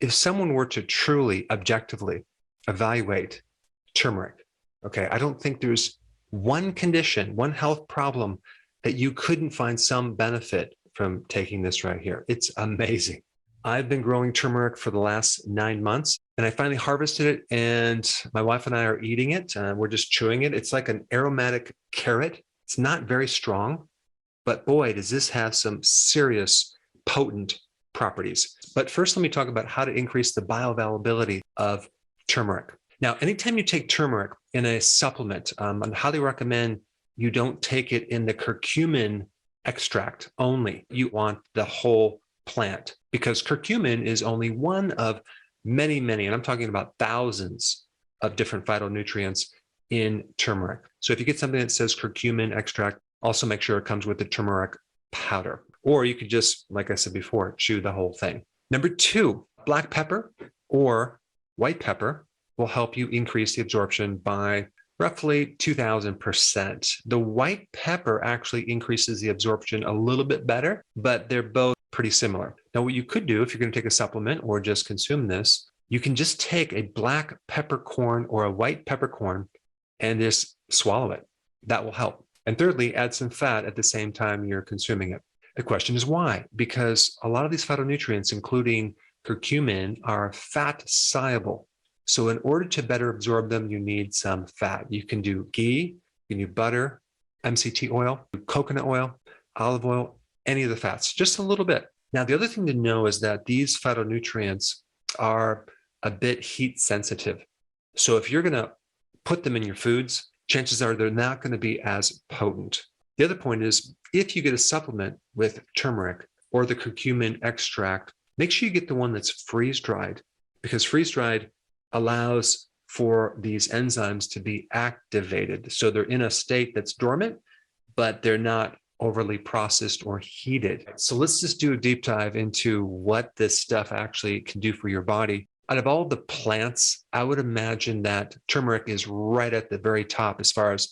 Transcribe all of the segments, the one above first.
if someone were to truly objectively evaluate turmeric, okay, I don't think there's one condition, one health problem that you couldn't find some benefit from taking this right here. It's amazing. I've been growing turmeric for the last 9 months, and I finally harvested it, and my wife and I are eating it. We're just chewing it. It's like an aromatic carrot. It's not very strong, but boy, does this have some serious potent properties. But first, let me talk about how to increase the bioavailability of turmeric. Now, anytime you take turmeric in a supplement, I highly recommend you don't take it in the curcumin extract only. You want the whole plant, because curcumin is only one of many, and I'm talking about thousands of different phytonutrients in turmeric. So if you get something that says curcumin extract, also make sure it comes with the turmeric powder. Or you could just, like I said before, chew the whole thing. Number 2, black pepper or white pepper will help you increase the absorption by roughly 2,000%. The white pepper actually increases the absorption a little bit better, but they're both pretty similar. Now, what you could do if you're going to take a supplement or just consume this, you can just take a black peppercorn or a white peppercorn and just swallow it. That will help. And thirdly, add some fat at the same time you're consuming it. The question is why? Because a lot of these phytonutrients, including curcumin, are fat soluble. So in order to better absorb them, you need some fat. You can do ghee, you can do butter, MCT oil, coconut oil, olive oil, any of the fats, just a little bit. Now, the other thing to know is that these phytonutrients are a bit heat sensitive. So if you're going to put them in your foods, chances are they're not going to be as potent. The other point is, if you get a supplement with turmeric or the curcumin extract, make sure you get the one that's freeze-dried, because freeze-dried allows for these enzymes to be activated. So they're in a state that's dormant, but they're not overly processed or heated. So let's just do a deep dive into what this stuff actually can do for your body. Out of all the plants, I would imagine that turmeric is right at the very top as far as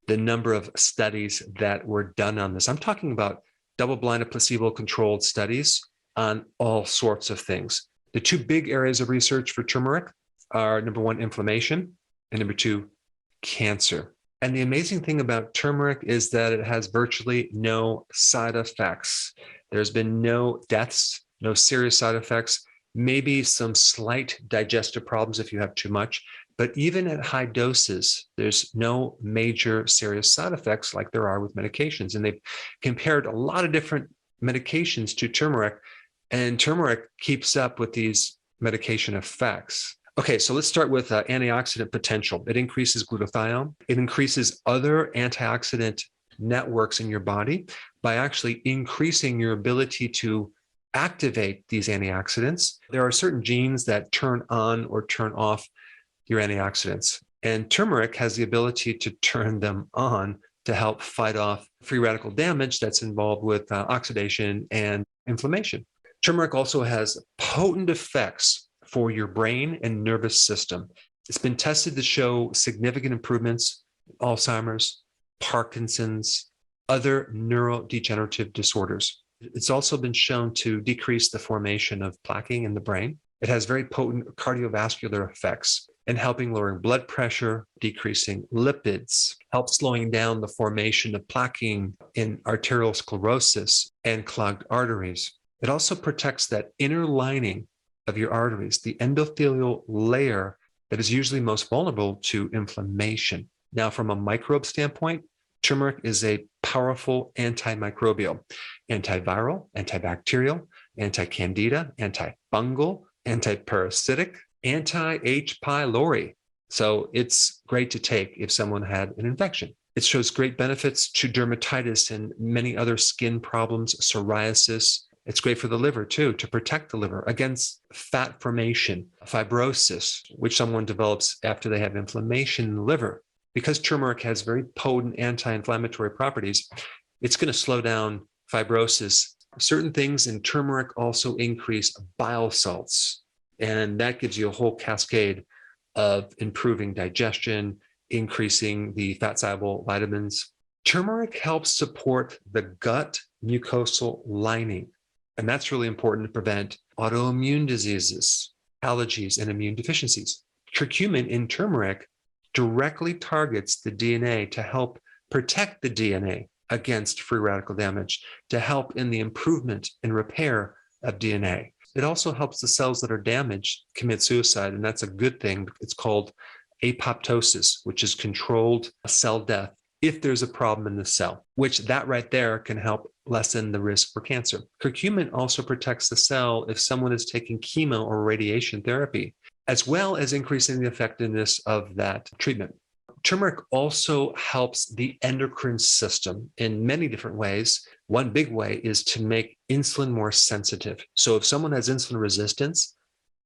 the number of studies that were done on this. I'm talking about double-blinded, placebo-controlled studies on all sorts of things. The 2 big areas of research for turmeric are, number 1, inflammation, and number 2, cancer. And the amazing thing about turmeric is that it has virtually no side effects. There's been no deaths, no serious side effects, maybe some slight digestive problems if you have too much. But even at high doses, there's no major serious side effects like there are with medications. And they've compared a lot of different medications to turmeric, and turmeric keeps up with these medication effects. Okay, so let's start with antioxidant potential. It increases glutathione. It increases other antioxidant networks in your body by actually increasing your ability to activate these antioxidants. There are certain genes that turn on or turn off your antioxidants, and turmeric has the ability to turn them on to help fight off free radical damage that's involved with oxidation and inflammation. Turmeric also has potent effects for your brain and nervous system. It's been tested to show significant improvements in Alzheimer's, Parkinson's, other neurodegenerative disorders. It's also been shown to decrease the formation of plaquing in the brain. It has very potent cardiovascular effects in helping lowering blood pressure, decreasing lipids, helps slowing down the formation of plaquing in arterial sclerosis and clogged arteries. It also protects that inner lining of your arteries, the endothelial layer that is usually most vulnerable to inflammation. Now, from a microbe standpoint, turmeric is a powerful antimicrobial, antiviral, antibacterial, anti-candida, antifungal, antiparasitic, anti-H. pylori. So it's great to take if someone had an infection. It shows great benefits to dermatitis and many other skin problems, psoriasis. It's great for the liver too, to protect the liver against fat formation, fibrosis, which someone develops after they have inflammation in the liver. Because turmeric has very potent anti-inflammatory properties, it's going to slow down fibrosis. Certain things in turmeric also increase bile salts, and that gives you a whole cascade of improving digestion, increasing the fat-soluble vitamins. Turmeric helps support the gut mucosal lining. And that's really important to prevent autoimmune diseases, allergies, and immune deficiencies. Curcumin in turmeric directly targets the DNA to help protect the DNA against free radical damage, to help in the improvement and repair of DNA. It also helps the cells that are damaged commit suicide, and that's a good thing. It's called apoptosis, which is controlled cell death if there's a problem in the cell, which that right there can help lessen the risk for cancer. Curcumin also protects the cell if someone is taking chemo or radiation therapy, as well as increasing the effectiveness of that treatment. Turmeric also helps the endocrine system in many different ways. One big way is to make insulin more sensitive. So if someone has insulin resistance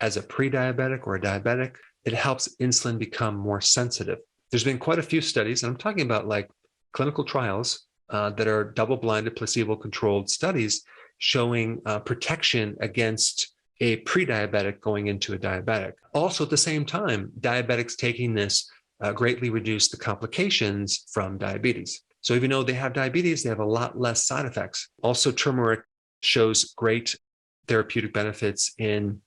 as a pre-diabetic or a diabetic, it helps insulin become more sensitive. There's been quite a few studies, and I'm talking about like clinical trials that are double-blinded, placebo-controlled studies showing protection against a pre-diabetic going into a diabetic. Also, at the same time, diabetics taking this greatly reduce the complications from diabetes. So even though they have diabetes, they have a lot less side effects. Also, turmeric shows great therapeutic benefits in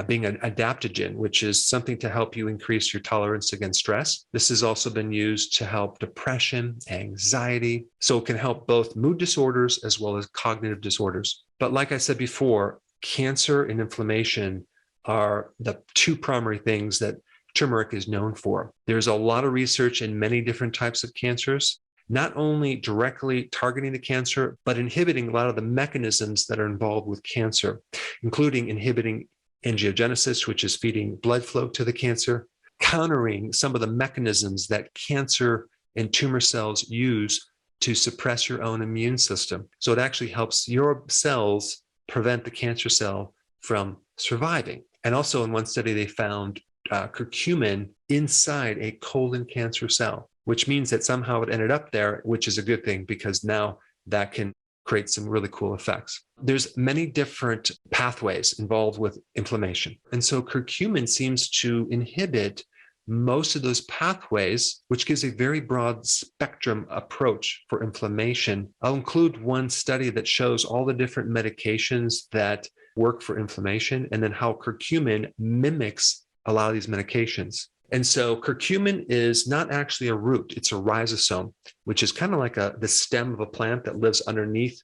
being an adaptogen, which is something to help you increase your tolerance against stress. This has also been used to help depression, anxiety. So it can help both mood disorders as well as cognitive disorders. But like I said before, cancer and inflammation are the two primary things that turmeric is known for. There's a lot of research in many different types of cancers, not only directly targeting the cancer, but inhibiting a lot of the mechanisms that are involved with cancer, including inhibiting angiogenesis, which is feeding blood flow to the cancer, countering some of the mechanisms that cancer and tumor cells use to suppress your own immune system. So it actually helps your cells prevent the cancer cell from surviving. And also in one study, they found curcumin inside a colon cancer cell, which means that somehow it ended up there, which is a good thing because now that can create some really cool effects. There's many different pathways involved with inflammation. And so curcumin seems to inhibit most of those pathways, which gives a very broad spectrum approach for inflammation. I'll include one study that shows all the different medications that work for inflammation and then how curcumin mimics a lot of these medications. And so curcumin is not actually a root, it's a rhizosome, which is kind of like the stem of a plant that lives underneath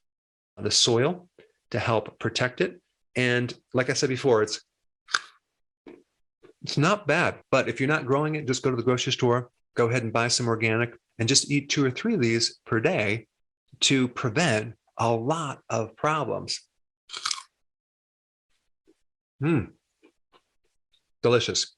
the soil to help protect it. And like I said before, it's not bad, but if you're not growing it, just go to the grocery store, go ahead and buy some organic and just eat 2 or 3 of these per day to prevent a lot of problems. Delicious.